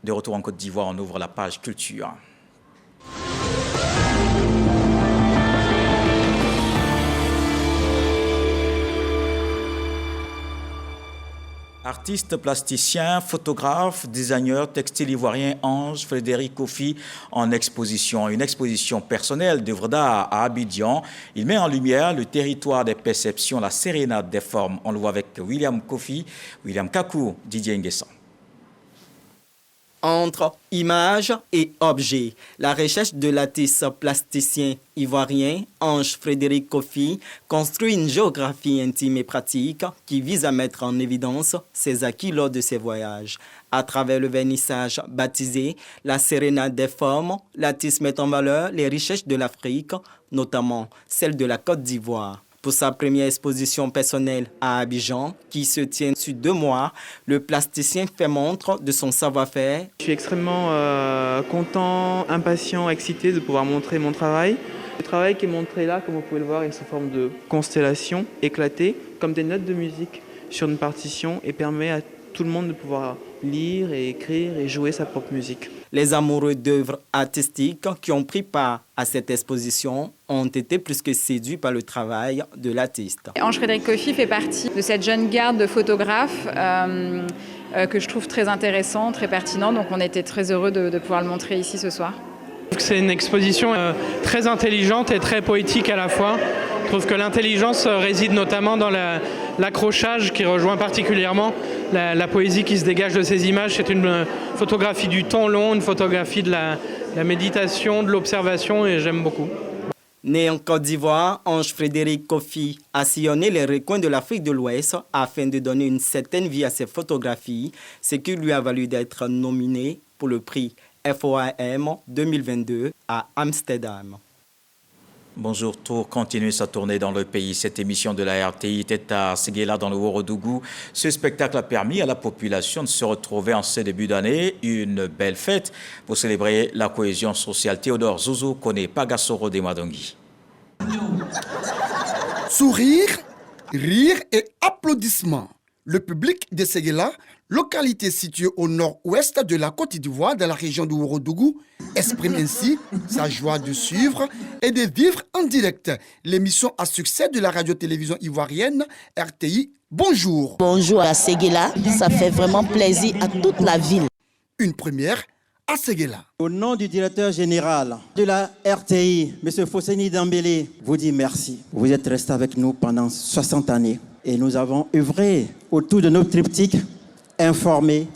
De retour en Côte d'Ivoire, on ouvre la page culture. Artiste plasticien, photographe, designer, textile ivoirien, Ange Frédéric Kofi en exposition. Une exposition personnelle d'œuvres d'art à Abidjan. Il met en lumière le territoire des perceptions, la sérénade des formes. On le voit avec William Kofi, William Kakou, Didier Nguessan. Entre images et objets, la recherche de l'artiste plasticien ivoirien Ange Frédéric Kofi construit une géographie intime et pratique qui vise à mettre en évidence ses acquis lors de ses voyages. À travers le vernissage baptisé La Sérénade des formes, l'artiste met en valeur les richesses de l'Afrique, notamment celle de la Côte d'Ivoire. Pour sa première exposition personnelle à Abidjan, qui se tient sur 2 mois, le plasticien fait montre de son savoir-faire. Je suis extrêmement content, impatient, excité de pouvoir montrer mon travail. Le travail qui est montré là, comme vous pouvez le voir, est sous forme de constellations éclatées, comme des notes de musique sur une partition, et permet à tout le monde de pouvoir lire et écrire et jouer sa propre musique. Les amoureux d'œuvres artistiques qui ont pris part à cette exposition ont été plus que séduits par le travail de l'artiste. Ange Frédéric Kofi fait partie de cette jeune garde de photographes que je trouve très intéressant, très pertinent. Donc on était très heureux de pouvoir le montrer ici ce soir. C'est une exposition très intelligente et très poétique à la fois. Je trouve que l'intelligence réside notamment dans l'accrochage qui rejoint particulièrement la poésie qui se dégage de ces images. C'est une photographie du temps long, une photographie de la méditation, de l'observation, et j'aime beaucoup. Né en Côte d'Ivoire, Ange Frédéric Kofi a sillonné les recoins de l'Afrique de l'Ouest afin de donner une certaine vie à ses photographies, ce qui lui a valu d'être nominé pour le prix FOAM 2022 à Amsterdam. Bonjour, Tour continue sa tournée dans le pays. Cette émission de la RTI était à Séguéla dans le Ouorodougou. Ce spectacle a permis à la population de se retrouver en ce début d'année. Une belle fête pour célébrer la cohésion sociale. Théodore Zouzou connaît Pagasoro de Madongi. Sourire, rire et applaudissements. Le public de Séguéla, localité située au nord-ouest de la Côte d'Ivoire, dans la région du Ouorodougou, exprime ainsi sa joie de suivre et de vivre en direct l'émission à succès de la radio-télévision ivoirienne RTI. Bonjour. Bonjour à Séguéla, ça fait vraiment plaisir à toute la ville. Une première à Séguéla. Au nom du directeur général de la RTI, M. Fosseni Dambélé, vous dit merci. Vous êtes resté avec nous pendant 60 années et nous avons œuvré autour de nos triptyques: informer,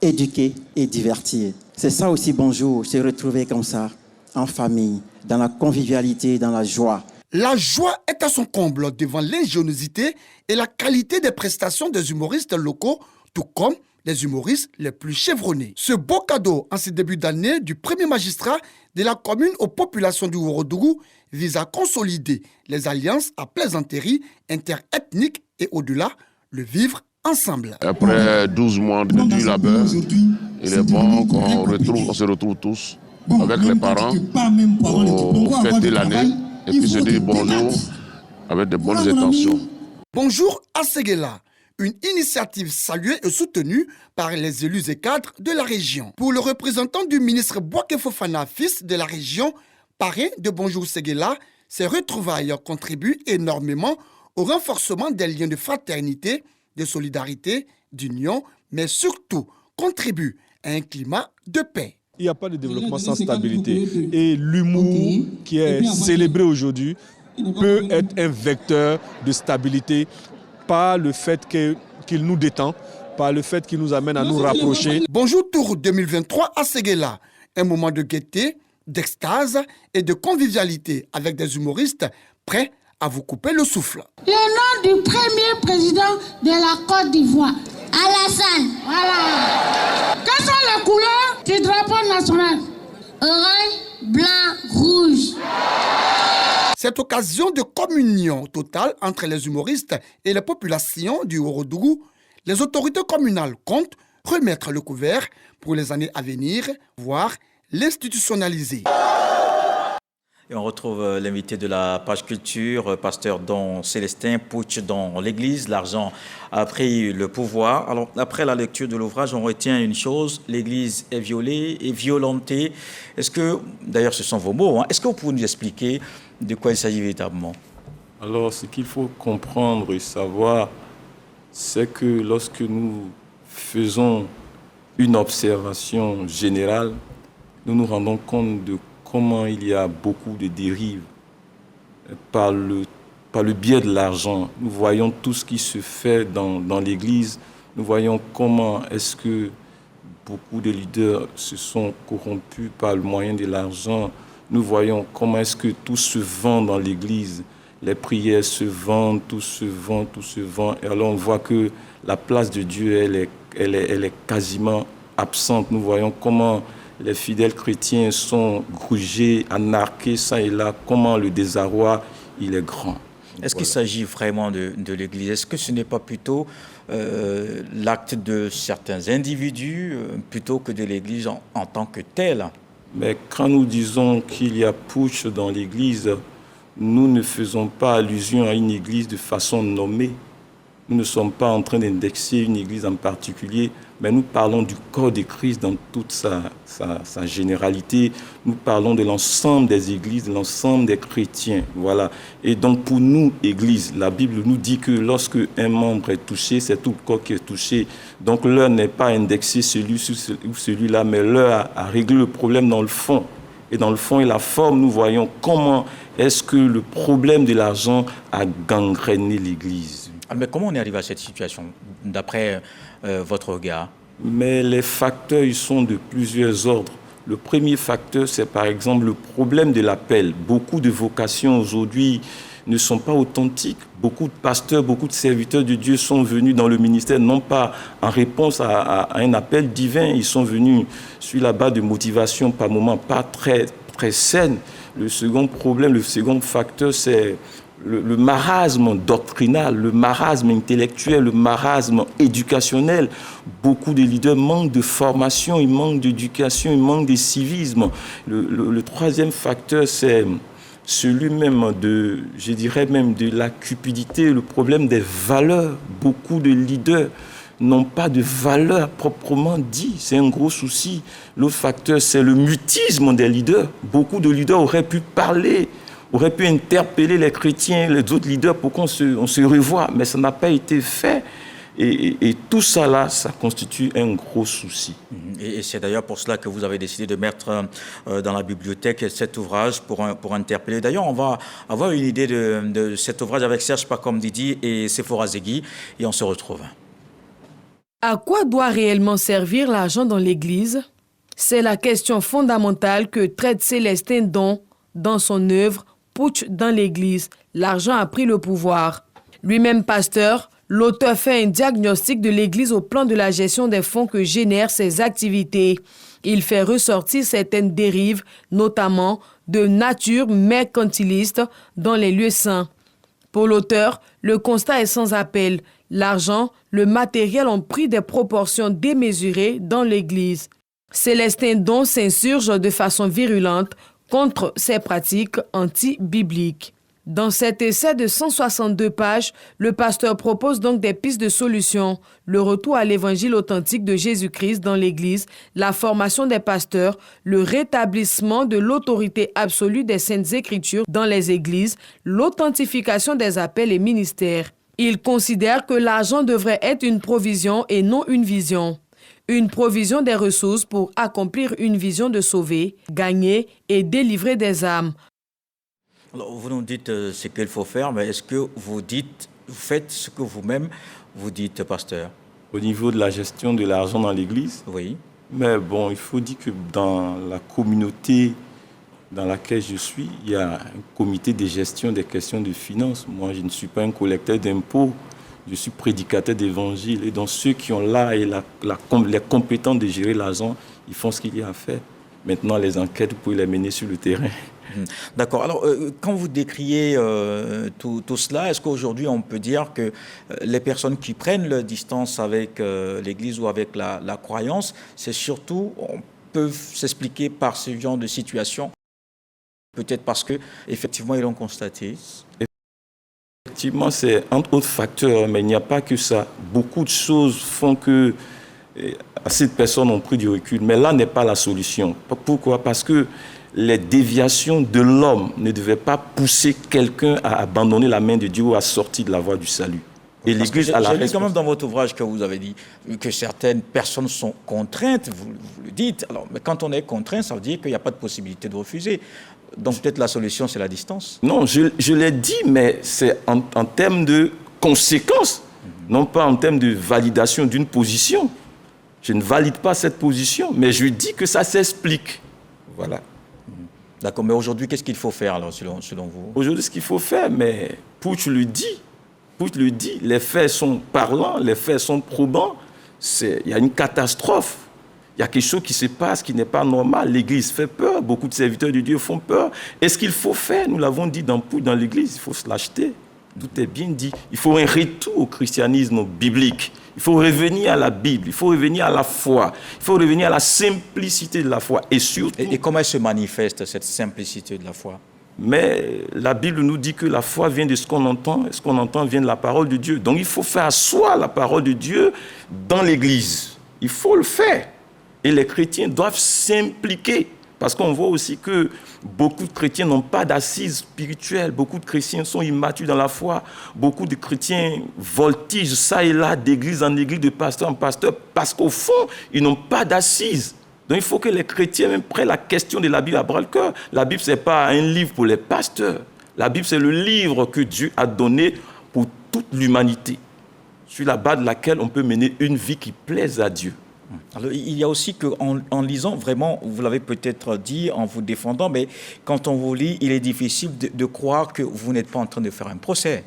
éduquer et divertir. C'est ça aussi, bonjour, se retrouver comme ça, en famille, dans la convivialité, dans la joie. La joie est à son comble devant l'ingéniosité et la qualité des prestations des humoristes locaux, tout comme les humoristes les plus chevronnés. Ce beau cadeau en ce début d'année du premier magistrat de la commune aux populations du Ouorodougou vise à consolider les alliances à plaisanterie interethniques et au-delà, le vivre ensemble. Après 12 mois de dur labeur, il est bon qu'on se retrouve tous avec les parents pour fêter l'année et puis se dire bonjour avec de bonnes intentions. Bonjour à Séguéla, une initiative saluée et soutenue par les élus et cadres de la région. Pour le représentant du ministre Bouaké Fofana, fils de la région, parrain de Bonjour Séguéla, ces retrouvailles contribuent énormément au renforcement des liens de fraternité, de solidarité, d'union, mais surtout contribue à un climat de paix. Il n'y a pas de développement sans stabilité. Et l'humour qui est célébré aujourd'hui peut être un vecteur de stabilité par le fait qu'il nous détend, par le fait qu'il nous amène à nous rapprocher. Bonjour Tour 2023 à Séguéla, un moment de gaieté, d'extase et de convivialité avec des humoristes prêts à vous couper le souffle. Le nom du premier président de la Côte d'Ivoire, Alassane. Voilà. Quelles sont les couleurs du drapeau national? Orange, blanc, rouge. Cette occasion de communion totale entre les humoristes et la population du Ouorodougou, les autorités communales comptent remettre le couvert pour les années à venir, voire l'institutionnaliser. Et on retrouve l'invité de la page culture, pasteur Don Célestin, putsch dans l'Église, l'argent a pris le pouvoir. Alors, après la lecture de l'ouvrage, on retient une chose, l'Église est violée et violentée. Est-ce que, d'ailleurs ce sont vos mots, est-ce que vous pouvez nous expliquer de quoi il s'agit véritablement? Alors, ce qu'il faut comprendre et savoir, c'est que lorsque nous faisons une observation générale, nous nous rendons compte de comment il y a beaucoup de dérives par le biais de l'argent. Nous voyons tout ce qui se fait dans l'Église. Nous voyons comment est-ce que beaucoup de leaders se sont corrompus par le moyen de l'argent. Nous voyons comment est-ce que tout se vend dans l'Église. Les prières se vendent, tout se vend, tout se vend. Et alors on voit que la place de Dieu, elle est quasiment absente. Nous voyons comment les fidèles chrétiens sont grugés, anarqués, ça et là, comment le désarroi, il est grand. Est-ce qu'il s'agit vraiment de l'Église? Est-ce que ce n'est pas plutôt l'acte de certains individus plutôt que de l'Église en tant que telle? Mais quand nous disons qu'il y a putsch dans l'Église, nous ne faisons pas allusion à une Église de façon nommée. Nous ne sommes pas en train d'indexer une Église en particulier, mais nous parlons du corps de Christ dans toute sa généralité. Nous parlons de l'ensemble des églises, de l'ensemble des chrétiens. Voilà. Et donc pour nous, Église, la Bible nous dit que lorsque un membre est touché, c'est tout le corps qui est touché. Donc l'heure n'est pas indexé celui ou celui-là, mais l'heure a réglé le problème dans le fond. Et dans le fond et la forme, nous voyons comment est-ce que le problème de l'argent a gangréné l'Église. Mais comment on est arrivé à cette situation, d'après votre regard? Mais les facteurs, ils sont de plusieurs ordres. Le premier facteur, c'est par exemple le problème de l'appel. Beaucoup de vocations aujourd'hui ne sont pas authentiques. Beaucoup de pasteurs, beaucoup de serviteurs de Dieu sont venus dans le ministère, non pas en réponse à un appel divin. Ils sont venus sur la base de motivation, par moments pas très, très saine. Le second problème, le second facteur, c'est le marasme doctrinal, le marasme intellectuel, le marasme éducationnel. Beaucoup de leaders manquent de formation, ils manquent d'éducation, ils manquent de civisme. Le troisième facteur, c'est celui même je dirais même de la cupidité, le problème des valeurs. Beaucoup de leaders n'ont pas de valeur proprement dit. C'est un gros souci. L'autre facteur, c'est le mutisme des leaders. Beaucoup de leaders auraient pu parler, auraient pu interpeller les chrétiens, les autres leaders pour qu'on se revoie, mais ça n'a pas été fait. Et tout ça là, ça constitue un gros souci. Et c'est d'ailleurs pour cela que vous avez décidé de mettre dans la bibliothèque cet ouvrage pour interpeller. D'ailleurs, on va avoir une idée de cet ouvrage avec Serge Pacom Didi et Sephora Zegui, et on se retrouve. À quoi doit réellement servir l'argent dans l'Église? C'est la question fondamentale que traite Célestin Don dans son œuvre « Putsch dans l'Église, l'argent a pris le pouvoir ». Lui-même pasteur, l'auteur fait un diagnostic de l'Église au plan de la gestion des fonds que génèrent ses activités. Il fait ressortir certaines dérives, notamment de nature mercantiliste dans les lieux saints. Pour l'auteur, le constat est sans appel. L'argent, le matériel ont pris des proportions démesurées dans l'Église. Célestin Don s'insurge de façon virulente contre ces pratiques anti-bibliques. Dans cet essai de 162 pages, le pasteur propose donc des pistes de solutions, le retour à l'évangile authentique de Jésus-Christ dans l'Église, la formation des pasteurs, le rétablissement de l'autorité absolue des Saintes Écritures dans les églises, l'authentification des appels et ministères. Il considère que l'argent devrait être une provision et non une vision. Une provision des ressources pour accomplir une vision de sauver, gagner et délivrer des âmes. Alors, vous nous dites ce qu'il faut faire, mais est-ce que vous faites ce que vous-même vous dites, pasteur? Au niveau de la gestion de l'argent dans l'Église? Oui. Mais bon, il faut dire que dans la communauté dans laquelle je suis, il y a un comité de gestion des questions de finances. Moi, je ne suis pas un collecteur d'impôts, je suis prédicateur d'évangile. Et donc, ceux qui ont là et les compétences de gérer l'argent, ils font ce qu'il y a à faire. Maintenant, les enquêtes, vous pouvez les mener sur le terrain. D'accord. Alors, quand vous décriez tout cela, est-ce qu'aujourd'hui, on peut dire que les personnes qui prennent leur distance avec l'Église ou avec la croyance, c'est surtout, on peut s'expliquer par ce genre de situation? Peut-être parce qu'effectivement, ils l'ont constaté. Effectivement, c'est un autre facteur, mais il n'y a pas que ça. Beaucoup de choses font que assez de personnes ont pris du recul. Mais là n'est pas la solution. Pourquoi? Parce que les déviations de l'homme ne devaient pas pousser quelqu'un à abandonner la main de Dieu ou à sortir de la voie du salut. Et l'Église a la responsabilité. J'ai lu quand même dans votre ouvrage que vous avez dit que certaines personnes sont contraintes, vous le dites. Alors, mais quand on est contraint, ça veut dire qu'il n'y a pas de possibilité de refuser. Donc peut-être la solution, c'est la distance. Non, je l'ai dit, mais c'est en termes de conséquences, non pas en termes de validation d'une position. Je ne valide pas cette position, mais je dis que ça s'explique. Voilà. D'accord, mais aujourd'hui, qu'est-ce qu'il faut faire alors, selon vous? Aujourd'hui, ce qu'il faut faire, mais Puig le dit, les faits sont parlants, les faits sont probants. Il y a une catastrophe. Il y a quelque chose qui se passe qui n'est pas normal. L'Église fait peur, beaucoup de serviteurs de Dieu font peur. Et ce qu'il faut faire, nous l'avons dit dans l'Église, il faut se l'acheter. Tout est bien dit. Il faut un retour au christianisme biblique. Il faut revenir à la Bible, il faut revenir à la foi, il faut revenir à la simplicité de la foi. Et surtout... Et comment elle se manifeste, cette simplicité de la foi? Mais la Bible nous dit que la foi vient de ce qu'on entend, et ce qu'on entend vient de la parole de Dieu. Donc il faut faire asseoir la parole de Dieu dans l'Église. Il faut le faire. Et les chrétiens doivent s'impliquer. Parce qu'on voit aussi que beaucoup de chrétiens n'ont pas d'assises spirituelles. Beaucoup de chrétiens sont immatures dans la foi. Beaucoup de chrétiens voltigent ça et là, d'église en église, de pasteur en pasteur, parce qu'au fond, ils n'ont pas d'assises. Donc il faut que les chrétiens même prennent la question de la Bible à bras-le-cœur. La Bible, ce n'est pas un livre pour les pasteurs. La Bible, c'est le livre que Dieu a donné pour toute l'humanité, sur la base de laquelle on peut mener une vie qui plaise à Dieu. Alors, il y a aussi qu'en lisant, vraiment, vous l'avez peut-être dit en vous défendant, mais quand on vous lit, il est difficile de croire que vous n'êtes pas en train de faire un procès.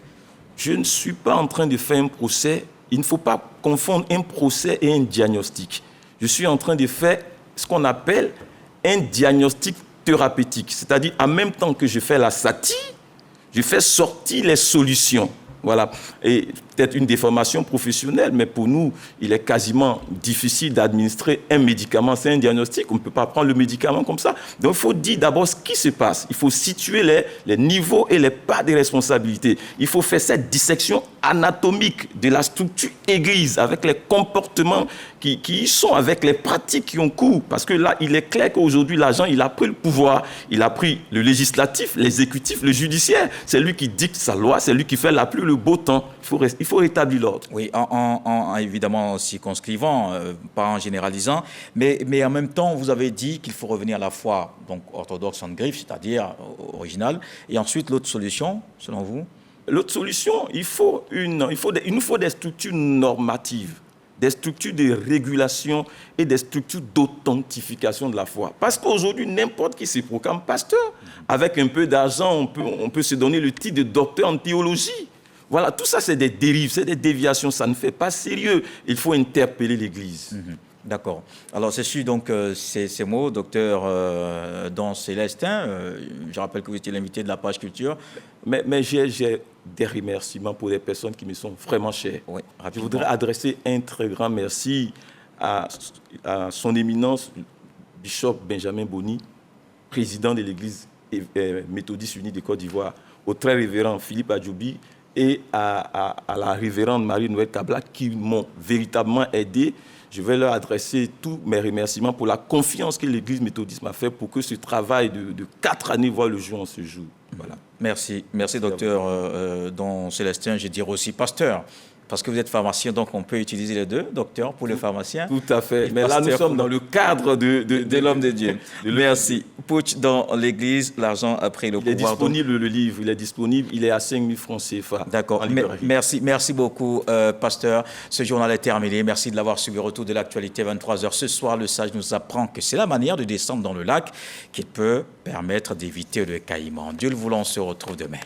Je ne suis pas en train de faire un procès. Il ne faut pas confondre un procès et un diagnostic. Je suis en train de faire ce qu'on appelle un diagnostic thérapeutique. C'est-à-dire, en même temps que je fais la satire, je fais sortir les solutions. Voilà. Et peut-être une déformation professionnelle, mais pour nous, il est quasiment difficile d'administrer un médicament. C'est un diagnostic, on ne peut pas prendre le médicament comme ça. Donc, il faut dire d'abord ce qui se passe. Il faut situer les niveaux et les parts de responsabilité. Il faut faire cette dissection anatomique de la structure église avec les comportements qui y sont, avec les pratiques qui ont cours. Parce que là, il est clair qu'aujourd'hui, l'agent, il a pris le pouvoir, il a pris le législatif, l'exécutif, le judiciaire. C'est lui qui dicte sa loi, c'est lui qui fait la pluie, le beau temps. Il faut rétablir l'ordre. Oui, évidemment en circonscrivant, pas en généralisant, mais en même temps, vous avez dit qu'il faut revenir à la foi donc orthodoxe en griffe, c'est-à-dire originale. Et ensuite, l'autre solution, selon vous? L'autre solution, il nous faut des structures normatives, des structures de régulation et des structures d'authentification de la foi. Parce qu'aujourd'hui, n'importe qui se proclame pasteur. Avec un peu d'argent, on peut se donner le titre de docteur en théologie. Voilà, tout ça, c'est des dérives, c'est des déviations. Ça ne fait pas sérieux. Il faut interpeller l'Église. D'accord. Alors, c'est sûr, donc, ces mots, docteur Don Célestin, je rappelle que vous étiez l'invité de la page culture. Mais j'ai des remerciements pour les personnes qui me sont vraiment chères. Oui, je voudrais adresser un très grand merci à son éminence, Bishop Benjamin Boni, président de l'Église méthodiste unie de Côte d'Ivoire, au très révérend Philippe Adjoubi et à la révérende Marie-Noël Kabla qui m'ont véritablement aidé. Je vais leur adresser tous mes remerciements pour la confiance que l'Église méthodiste m'a fait pour que ce travail de 4 années voit le jour en ce jour. Voilà. Merci, docteur Don Célestin, je dirais aussi pasteur. Parce que vous êtes pharmacien, donc on peut utiliser les deux, docteur pour les pharmaciens. Tout à fait. Mais là, nous sommes dans le cadre de l'homme de Dieu. Merci. Puig dans l'Église, l'argent a pris le pouvoir. Il est disponible, le livre. Il est disponible. Il est à 5 000 francs CFA. D'accord. Merci beaucoup, pasteur. Ce journal est terminé. Merci de l'avoir suivi. Retour de l'actualité, 23h. Ce soir, le sage nous apprend que c'est la manière de descendre dans le lac qui peut permettre d'éviter le caillement. Dieu le voulant, on se retrouve demain.